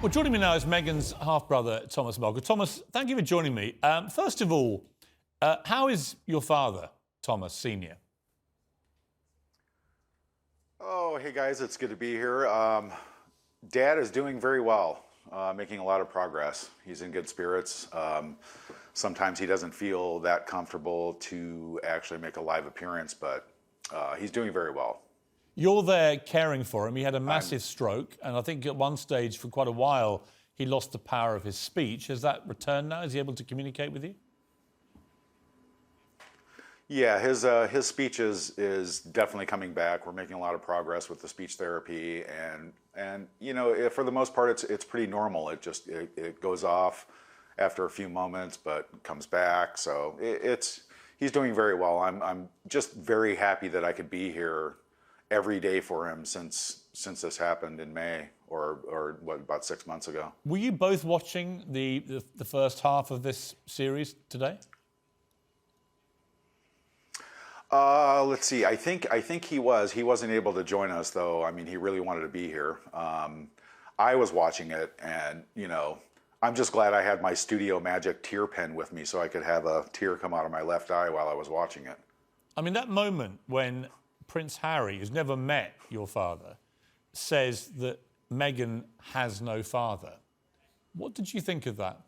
Well, joining me now is Meghan's half-brother, Thomas Markle. Thomas, thank you for joining me. First of all, how is your father, Thomas Sr.? Oh, hey guys, it's good to be here. Dad is doing very well, making a lot of progress. He's in good spirits. Sometimes he doesn't feel that comfortable to actually make a live appearance, but he's doing very well. You're there caring for him. He had a massive stroke, and I think at one stage, for quite a while, he lost the power of his speech. Has that returned now? Is he able to communicate with you? Yeah, his speech is definitely coming back. We're making a lot of progress with the speech therapy, and you know, for the most part, it's pretty normal. It goes off after a few moments, but comes back. So he's doing very well. I'm just very happy that I could be here every day for him since this happened in May, or what, about 6 months ago. Were you both watching the first half of this series today? Let's see. I think he was. He wasn't able to join us though. I mean, he really wanted to be here. I was watching it, and you know, I'm just glad I had my Studio Magic tear pen with me so I could have a tear come out of my left eye while I was watching it. I mean, that moment when Prince Harry, who's never met your father, says that Meghan has no father. What did you think of that?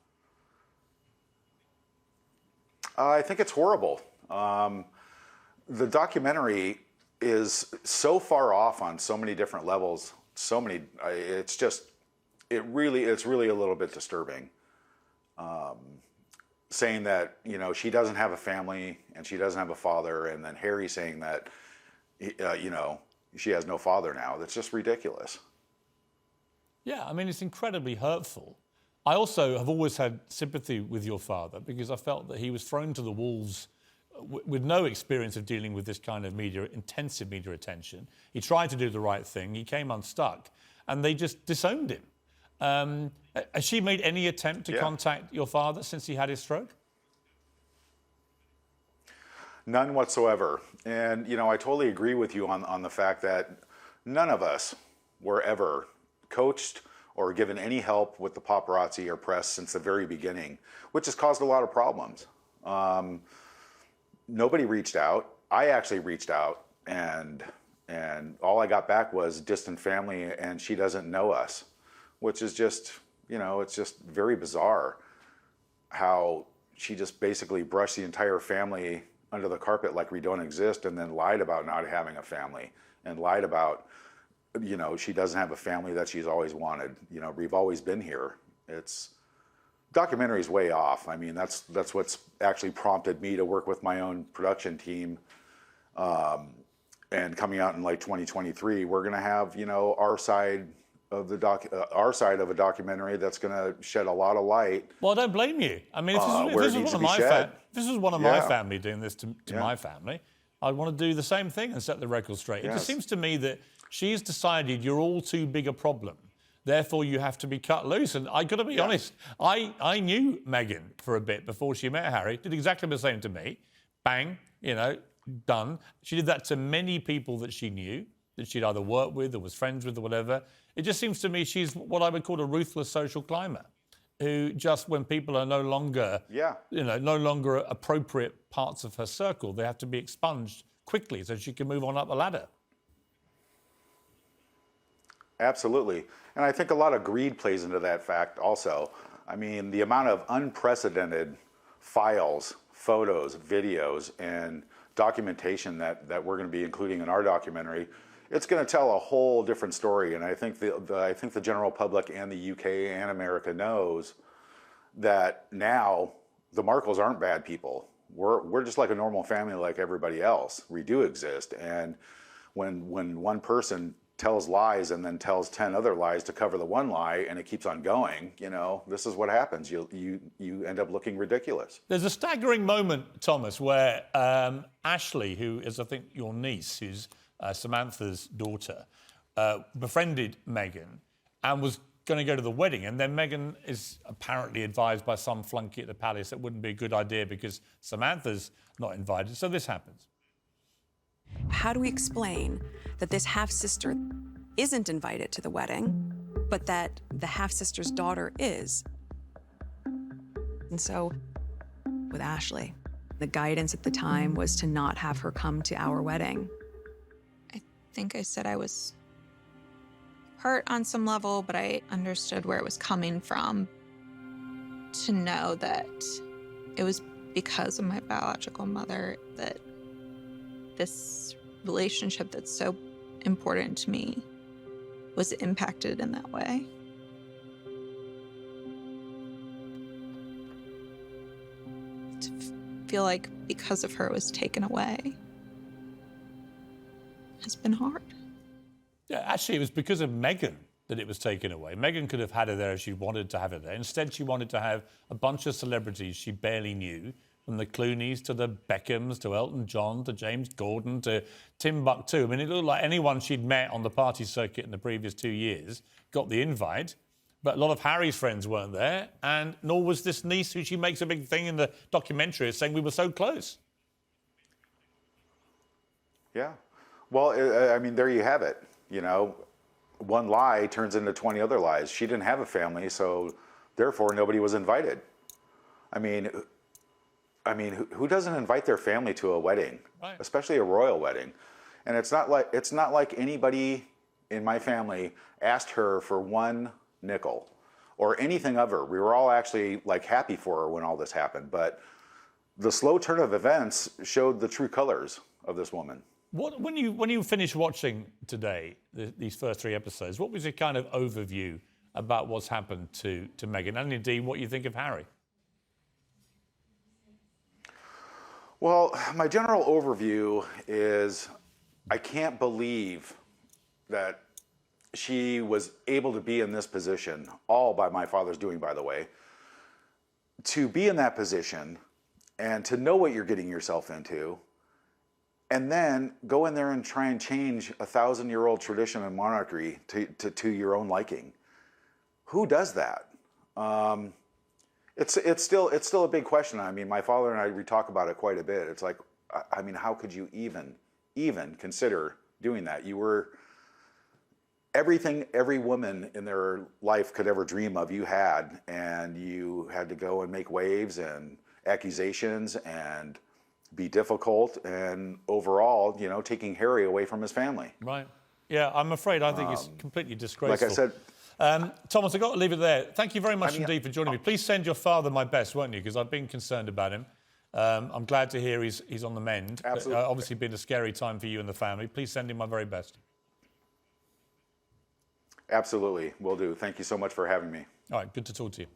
I think it's horrible. The documentary is so far off on so many different levels. It's really a little bit disturbing. Saying that, you know, she doesn't have a family and she doesn't have a father, and then Harry saying that, you know, she has no father now. That's just ridiculous. Yeah, I mean, it's incredibly hurtful. I also have always had sympathy with your father because I felt that he was thrown to the wolves with no experience of dealing with this kind of intensive media attention. He tried to do the right thing. He came unstuck, and they just disowned him. Has she made any attempt to contact your father since he had his stroke? None whatsoever. And, you know, I totally agree with you on the fact that none of us were ever coached or given any help with the paparazzi or press since the very beginning, which has caused a lot of problems. Nobody reached out. I actually reached out, and all I got back was distant family, and she doesn't know us, which is just, you know, it's just very bizarre how she just basically brushed the entire family under the carpet like we don't exist, and then lied about not having a family, and lied about, you know, she doesn't have a family that she's always wanted. You know, we've always been here. Documentary's way off. I mean, that's what's actually prompted me to work with my own production team. And coming out in like 2023, we're going to have, you know, our side of a documentary that's going to shed a lot of light. Well, I don't blame you. I mean, if this was one of my family doing this to my family, I'd want to do the same thing and set the record straight. It just seems to me that she's decided you're all too big a problem. Therefore, you have to be cut loose. And I got to be honest, I knew Meghan for a bit before she met Harry. Did exactly the same to me. Bang, you know, done. She did that to many people that she knew, that she'd either worked with or was friends with or whatever. It just seems to me she's what I would call a ruthless social climber, who just when people are no longer, you know, no longer appropriate parts of her circle, they have to be expunged quickly so she can move on up the ladder. Absolutely. And I think a lot of greed plays into that fact also. I mean, the amount of unprecedented files, photos, videos, and documentation that we're going to be including in our documentary, it's going to tell a whole different story. And I think the general public and the UK and America knows that now the Markles aren't bad people. We're just like a normal family like everybody else. We do exist. And when one person tells lies and then tells 10 other lies to cover the one lie, and it keeps on going, you know, this is what happens. You end up looking ridiculous. There's a staggering moment, Thomas, where Ashley, who is, I think, your niece, who's Samantha's daughter, befriended Meghan and was going to go to the wedding. And then Meghan is apparently advised by some flunky at the palace that wouldn't be a good idea because Samantha's not invited. So this happens. How do we explain that this half-sister isn't invited to the wedding but that the half-sister's daughter is. And so, with Ashley, the guidance at the time was to not have her come to our wedding. I think I said I was hurt on some level, but I understood where it was coming from. To know that it was because of my biological mother that this relationship that's so important to me was impacted in that way. To feel like because of her it was taken away has been hard. Yeah, actually, it was because of Meghan that it was taken away. Meghan could have had her there if she wanted to have her there. Instead, she wanted to have a bunch of celebrities she barely knew, from the Clooneys to the Beckhams to Elton John to James Gordon to Timbuktu. I mean, it looked like anyone she'd met on the party circuit in the previous 2 years got the invite, but a lot of Harry's friends weren't there, and nor was this niece who she makes a big thing in the documentary saying we were so close. Yeah. Well, I mean, there you have it. You know, one lie turns into 20 other lies. She didn't have a family, so therefore nobody was invited. I mean, who doesn't invite their family to a wedding, right, especially a royal wedding? And it's not like anybody in my family asked her for one nickel or anything of her. We were all actually like happy for her when all this happened, but the slow turn of events showed the true colors of this woman. When you finished watching today these first 3 episodes, what was your kind of overview about what's happened to Meghan, and indeed what you think of Harry? Well, my general overview is I can't believe that she was able to be in this position, all by my father's doing, by the way, to be in that position and to know what you're getting yourself into, and then go in there and try and change a 1,000-year-old tradition and monarchy to your own liking. Who does that? It's still a big question. I mean, my father and I, we talk about it quite a bit. It's like, I mean, how could you even consider doing that? You were everything every woman in their life could ever dream of, you had, and you had to go and make waves and accusations and be difficult, and overall, you know, taking Harry away from his family. Right. Yeah, I'm afraid I think it's completely disgraceful. Like I said, Thomas, I've got to leave it there. Thank you very much indeed for joining me. Please send your father my best, won't you? Because I've been concerned about him. I'm glad to hear he's on the mend. Absolutely. Obviously been a scary time for you and the family. Please send him my very best. Absolutely, will do. Thank you so much for having me. All right, good to talk to you.